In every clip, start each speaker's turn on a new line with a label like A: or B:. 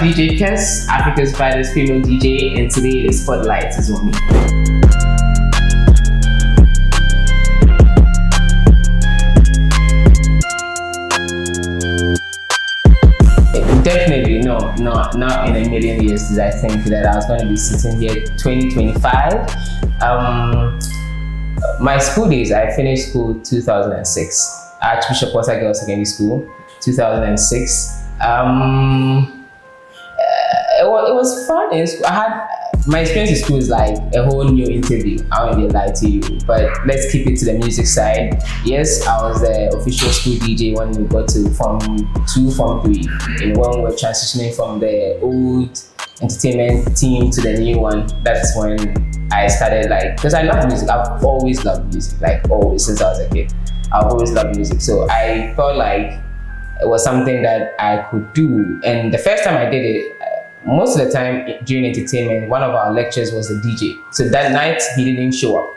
A: DJ Kess, Africa's baddest female DJ, and today the spotlight is on me. Definitely not in a million years did I think that I was going to be sitting here 2025. My school days, I finished school 2006. Archbishop Walter Girls Secondary School, 2006. It was fun. I had my experience in school is like a whole new interview. I won't even lie to you, but let's keep it to the music side. Yes, I was the official school DJ when we got to Form 2, Form 3. When we were transitioning from the old entertainment team to the new one. That's when I started because I love music. I've always loved music, always since I was a kid. I've always loved music, so I felt like it was something that I could do. And the first time I did it, most of the time during entertainment, one of our lectures was the DJ. So that night he didn't show up,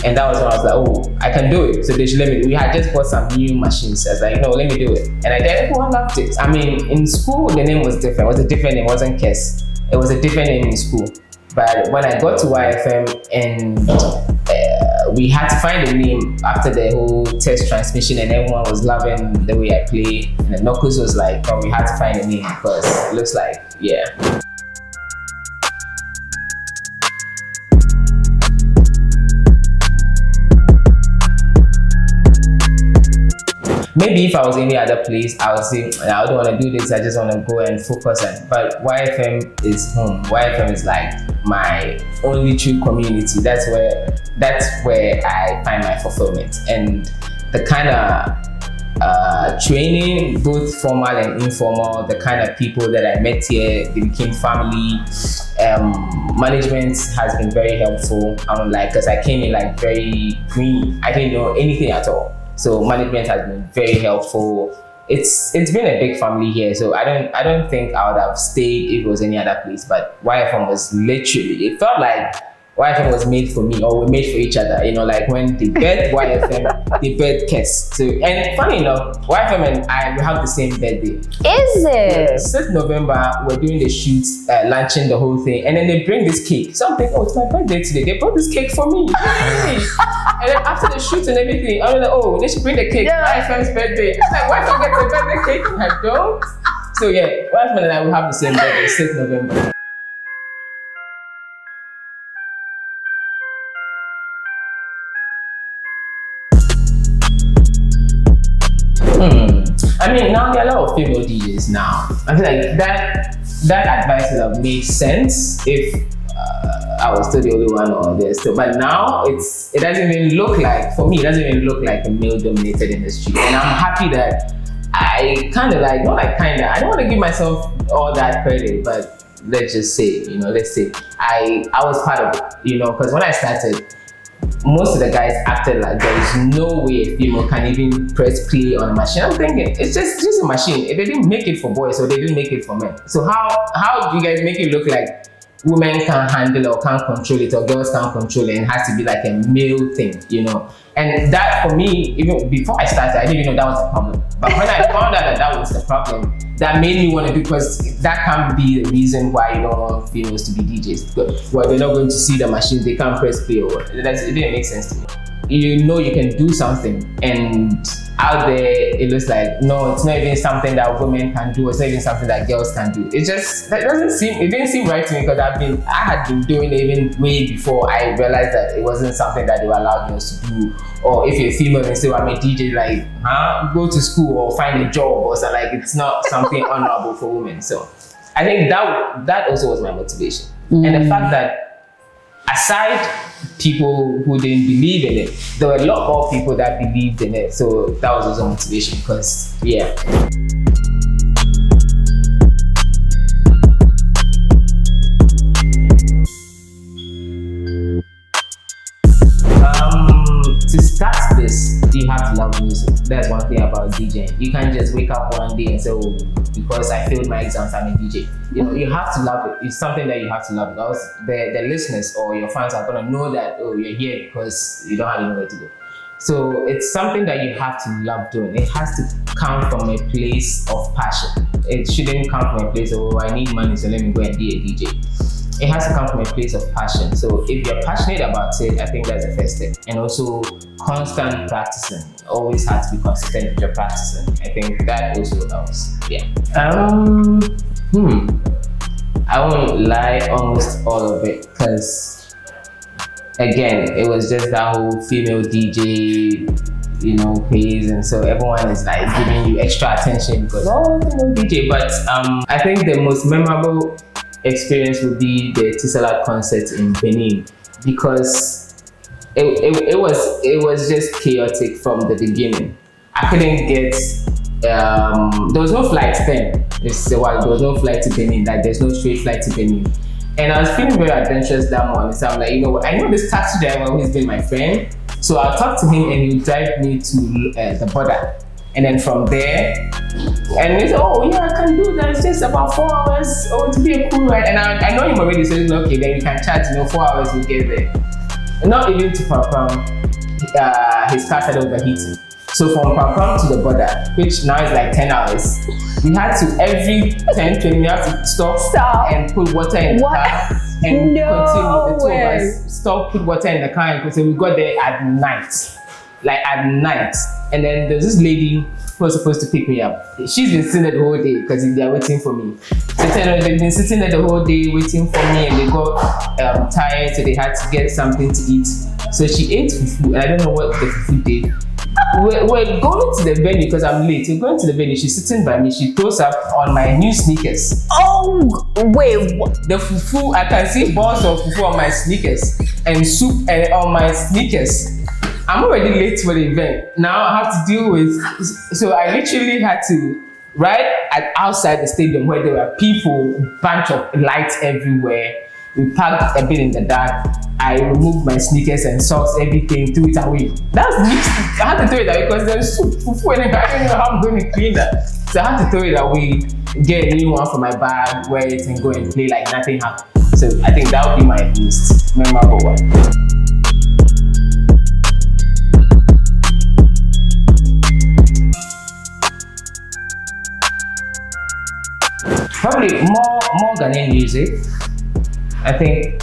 A: and that was when I was like, oh, I can do it. So they should let me. We had just bought some new machines. I was like, no, let me do it, and I did. Everyone loved it. I mean, in school the name was different. It was a different name. It wasn't Kess. It was a different name in school. But when I got to YFM and we had to find a name after the whole test transmission, and everyone was loving the way I play. And the Knuckles was like, oh, we had to find a name because it looks like, yeah. Maybe if I was any other place, I would say, I don't want to do this, I just want to go and focus on. But YFM is home. YFM is like my only true community. That's where I find my fulfillment. And the kind of training, both formal and informal, the kind of people that I met here, they became family. Management has been very helpful. Because I came in very green. I didn't know anything at all. So management has been very helpful. It's been a big family here, so I don't think I would have stayed if it was any other place. But YFM was literally, it felt like YFM was made for me, or we made for each other. When they birthed YFM, they birthed Kess. So, and funny enough, YFM and I, we have the same birthday.
B: Is it?
A: 6th November, we're doing the shoots, launching the whole thing, and then they bring this cake. So I'm thinking, oh, it's my birthday today. They brought this cake for me. And then after the shoots and everything, I was like, oh, they should bring the cake.
B: Yeah.
A: YFM's birthday. I'm like, YFM gets a birthday cake and I don't. So yeah, YFM and I will have the same birthday, 6th November. I mean, now there are a lot of female DJs now. I feel like that advice would have made sense if I was still the only one or there still. But now it doesn't even look like, for me, it doesn't even look like a male-dominated industry. And I'm happy that I I don't want to give myself all that credit, but let's just say, I was part of it, because when I started, most of the guys acted like there is no way a female can even press play on a machine. I'm thinking, it's just a machine. They didn't make it for boys, so they didn't make it for men. So how do you guys make it look like women can't handle or can't control it, or girls can't control it, and it has to be like a male thing, And that, for me, even before I started, I didn't even know that was the problem. But when I found out that was the problem, that made me want to do, because that can't be the reason why you don't want females to be DJs. Well, they're not going to see the machine, they can't press play, or it didn't make sense to me. You can do something, and out there it looks like, no, it's not even something that women can do, it's not even something that girls can do. It didn't seem right to me, because I had been doing it even way before I realized that it wasn't something that they were allowed girls to do. Or if you're a female and say, well, I'm a DJ, go to school or find a job or something. It's not something honorable for women. So I think that also was my motivation. And the fact that aside people who didn't believe in it, there were a lot more people that believed in it. So that was also motivation, because yeah. To start this, you have to love music. That's one thing about DJing. You can't just wake up one day and say, oh, because I failed my exams, I'm a DJ. You have to love it. It's something that you have to love, because the listeners or your fans are gonna know that, oh, you're here because you don't have anywhere to go. So it's something that you have to love doing. It has to come from a place of passion. It shouldn't come from a place of, oh, I need money, so let me go and be a DJ. It has to come from a place of passion. So if you're passionate about it, I think that's the first step. And also constant practicing. Always have to be consistent with your practicing. I think that also helps. Yeah. I won't lie, almost all of it, because again, it was just that whole female DJ, craze, and so everyone is like giving you extra attention because female DJ. But I think the most memorable experience would be the Tisala concert in Benin, because it was just chaotic from the beginning. I couldn't get there was no flight then. There was no flight to Benin. Like there's no straight flight to Benin. And I was feeling very adventurous that morning. So I'm like, I know this taxi driver who's been my friend. So I'll talk to him and he'll drive me to the border. And then from there, and he said, oh yeah, I can do that. It's just about 4 hours. Oh, to be a cool ride. And I know him already, so he's like, okay, then we can chat, 4 hours we'll get there. And not even to Papam, his car started overheating. So from Papam to the border, which now is like 10 hours, we had to every 10, 20 minutes to stop and put water in the car and continue. The two of us stop, put water in the car and continue. We got there at night. And then there's this lady who was supposed to pick me up. She's been sitting there the whole day because they're waiting for me. So they've been sitting there the whole day waiting for me, and they got tired, so they had to get something to eat. So she ate fufu, and I don't know what the fufu did. We're going to the venue because I'm late. We're going to the venue. She's sitting by me. She throws up on my new sneakers.
B: Oh, wait, what?
A: The fufu, I can see balls of fufu on my sneakers and soup on my sneakers. I'm already late for the event. Now I have to deal with, so I literally had to, outside the stadium where there were people, bunch of lights everywhere. We parked a bit in the dark. I removed my sneakers and socks, everything, threw it away. That's me. I had to throw it away because there's soup, fufu, and I don't know how I'm going to clean that. So I had to throw it away, get a new one for my bag, wear it, and go and play like nothing happened. So I think that would be my most memorable one. Probably more Ghanaian music. I think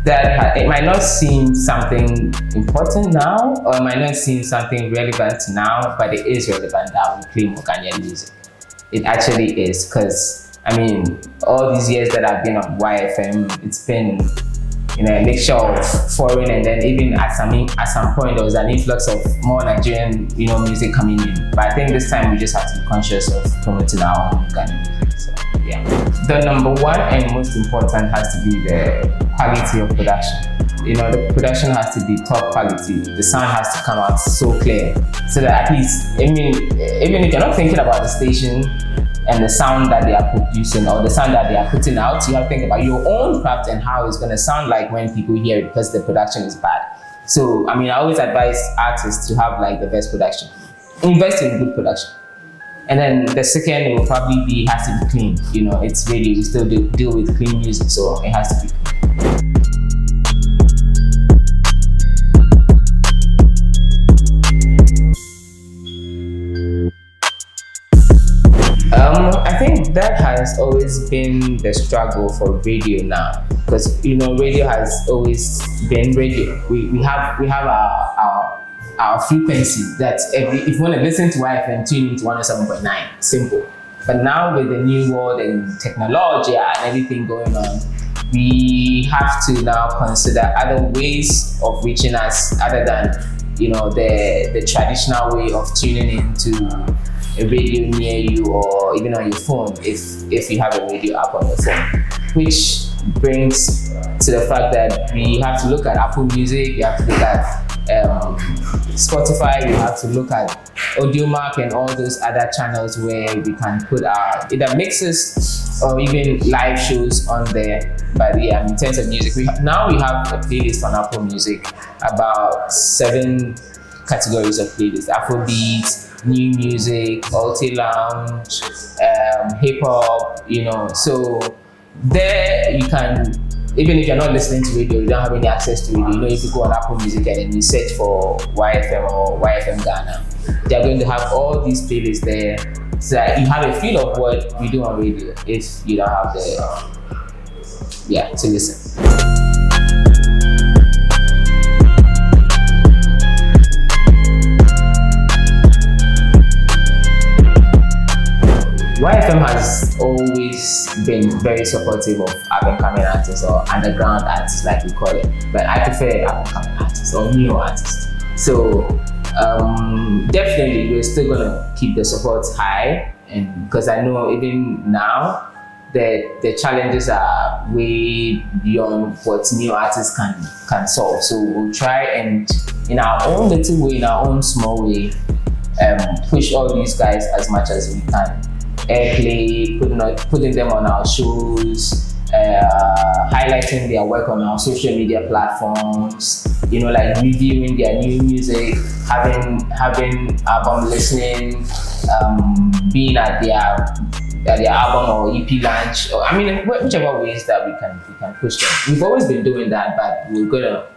A: that it might not seem something important now, or it might not seem something relevant now, but it is relevant that we play more Ghanaian music. It actually is, because all these years that I've been on YFM, it's been a mixture of foreign, and then even at some point there was an influx of more Nigerian music coming in. But I think this time we just have to be conscious of promoting our own Ghanaian music. So yeah, the number one and most important has to be the quality of production. The production has to be top quality. The sound has to come out so clear, so that at least, even if you're not thinking about the station and the sound that they are producing or the sound that they are putting out, you have to think about your own craft and how it's going to sound like when people hear it, because the production is bad. So I always advise artists to have the best production. Invest in good production. And then the second will probably has to be clean. It's really, we still deal with clean music, so it has to be clean. I think that has always been the struggle for radio now, because radio has always been radio. We have our frequency that if you want to listen to YFM, tune into 107.9, simple. But now with the new world and technology and everything going on, we have to now consider other ways of reaching us other than the traditional way of tuning into a radio near you, or even on your phone if you have a radio app on your phone. Which brings to the fact that we have to look at Apple Music, we have to look at Spotify, we have to look at Audiomack and all those other channels where we can put our either mixes or even live shows on there. But yeah, in terms of music, we have a playlist on Apple Music, about 7 categories of playlists: Afrobeat, new music, Alti Lounge, hip hop, So there you can, even if you're not listening to radio, you don't have any access to radio, if you go on Apple Music and then you search for YFM or YFM Ghana, they're going to have all these playlists there so that you have a feel of what we do on radio if you don't have the to listen. YFM has always been very supportive of up-and-coming artists or underground artists, like we call it. But I prefer up-and-coming artists or new artists. So definitely, we're still gonna keep the support high, and because I know even now the challenges are way beyond what new artists can solve. So we'll try and, in our own little way, in our own small way, push all these guys as much as we can. Airplay, putting them on our shows, highlighting their work on our social media platforms, like reviewing their new music, having album listening, being at their album or EP launch, or whichever ways that we can push them. We've always been doing that, but we're gonna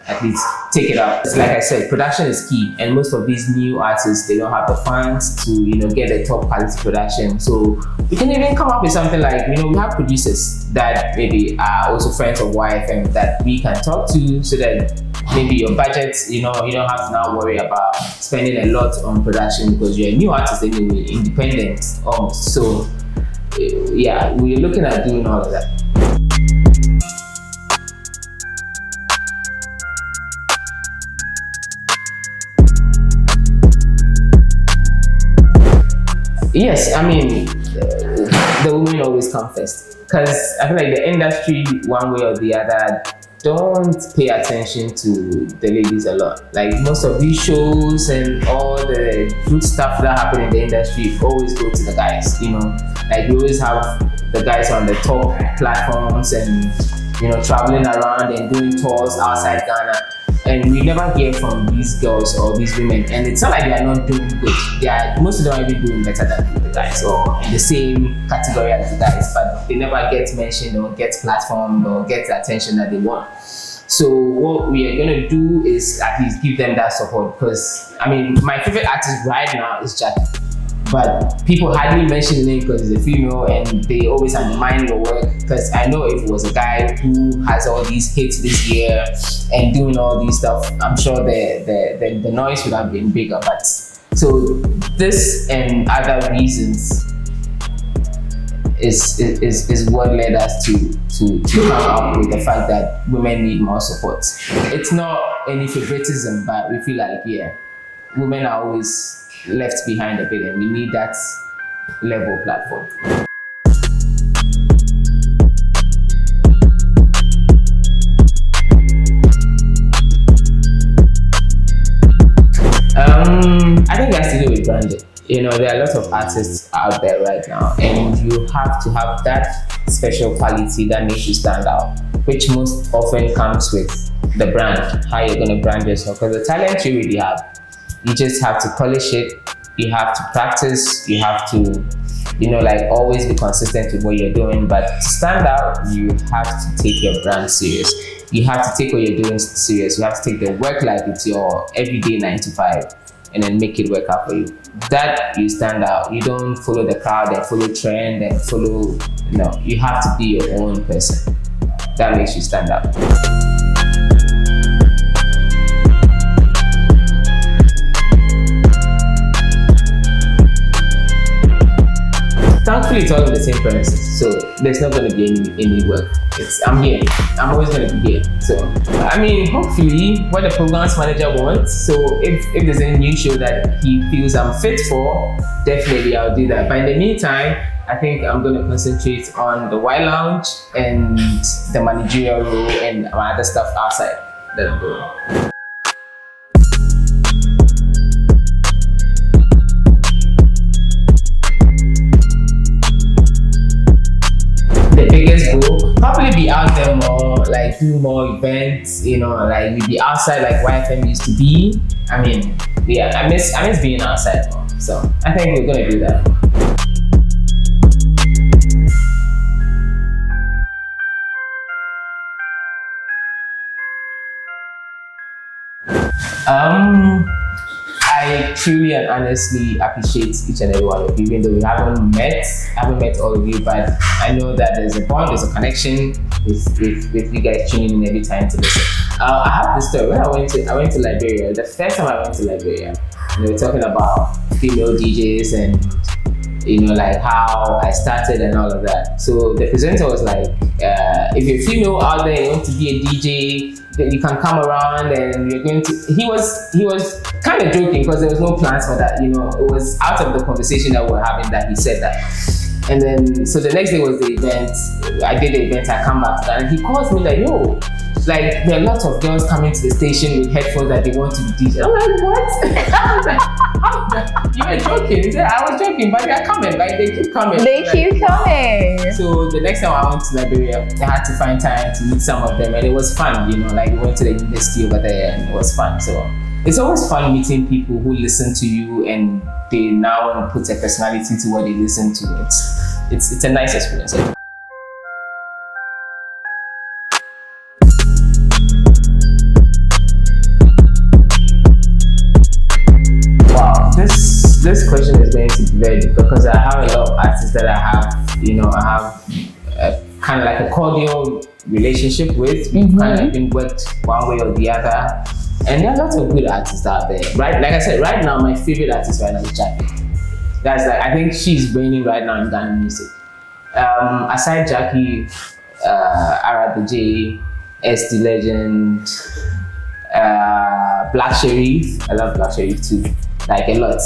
A: at least take it up. It's like I said, production is key, and most of these new artists, they don't have the funds to get a top quality production. So we can even come up with something like, we have producers that maybe are also friends of YFM that we can talk to, so that maybe your budget, you don't have to now worry about spending a lot on production because you're a new artist anyway, independent almost. So yeah, we're looking at doing all of that. Yes, the women always come first, because I feel like the industry, one way or the other, don't pay attention to the ladies a lot. Like most of these shows and all the good stuff that happen in the industry always go to the guys. Like we always have the guys on the top platforms and traveling around and doing tours outside Ghana. And we never hear from these girls or these women, and it's not like they are not doing good. Most of them are even doing better than the guys, or in the same category as the guys, but they never get mentioned or get platformed or get the attention that they want. So what we are gonna do is at least give them that support, because my favorite artist right now is Jackie. But people hardly mention the name because it's a female, and they always undermine your work. Because I know if it was a guy who has all these hits this year and doing all these stuff, I'm sure the noise would have been bigger. But so this and other reasons is what led us to come up with the fact that women need more support. It's not any favoritism, but we feel like women are always left behind a bit, and we need that level platform. I think it has to do with branding. There are a lot of artists out there right now, and you have to have that special quality that makes you stand out, which most often comes with the brand, how you're going to brand yourself. Because the talent you really have, you just have to polish it, you have to practice, you have to, always be consistent with what you're doing. But to stand out, you have to take your brand serious. You have to take what you're doing serious. You have to take the work like it's your everyday 9 to 5, and then make it work out for you. That you stand out. You don't follow the crowd and follow trend and follow, you have to be your own person. That makes you stand out. Thankfully, it's all on the same premises, so there's not going to be any work. I'm here. I'm always going to be here. So, hopefully, what the programs manager wants. So, if there's any new show that he feels I'm fit for, definitely I'll do that. But in the meantime, I think I'm going to concentrate on the Y Lounge and the managerial role and my other stuff outside that I'm doing. The biggest goal, probably be out there more, like do more events, like we be outside like YFM used to be. I miss being outside more. So I think we're gonna do that. I truly and honestly appreciate each and every one of you, even though we haven't met all of you, but I know that there's a bond, there's a connection with you guys tuning in every time to listen. I have this story. When I went to Liberia, the first time I went to Liberia, they were talking about female DJs and like how I started and all of that. So the presenter was like, if you're female out there and you want to be a DJ, then you can come around and you're going to. He was kind of joking because there was no plans for that. It was out of the conversation that we were having that he said that. And then so the next day was the event. I did the event. I come back to that, and he calls me like, "Yo, like there are lots of girls coming to the station with headphones that they want to be DJ." I'm like, "What?" You were joking. He said, "I was joking, but they are coming. Like they keep coming."
B: They keep coming.
A: So the next time I went to Liberia, I had to find time to meet some of them, and it was fun. Like we went to the university over there, and it was fun. So it's always fun meeting people who listen to you and they now put a personality to what they listen to. It's a nice experience. Wow, this question is going to be very difficult because I have a lot of artists that I have, I have kind of like a cordial relationship with. We've kind of been worked one way or the other. And there are lots of good artists out there, right? Like I said, right now, my favorite artist right now is Jackie. I think she's reigning right now in Ghana music. Aside Jackie, Ara the J, SD Legend, Black Sherif. I love Black Sherif too, like a lot.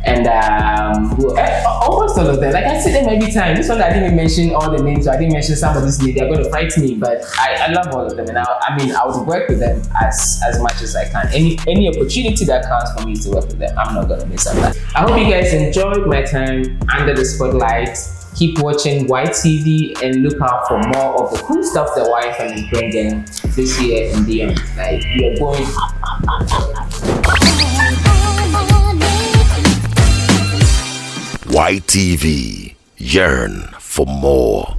A: And almost all of them. Like I see them every time. This one I didn't mention all the names, so I didn't mention some of these names. They're going to fight me, but I love all of them, and I would work with them as much as I can. Any opportunity that comes for me to work with them, I'm not going to miss on that. I hope you guys enjoyed my time under the spotlight. Keep watching YTV and look out for more of the cool stuff that YFM is bringing this year and beyond. Like we are going up.
C: YTV, yearn for more.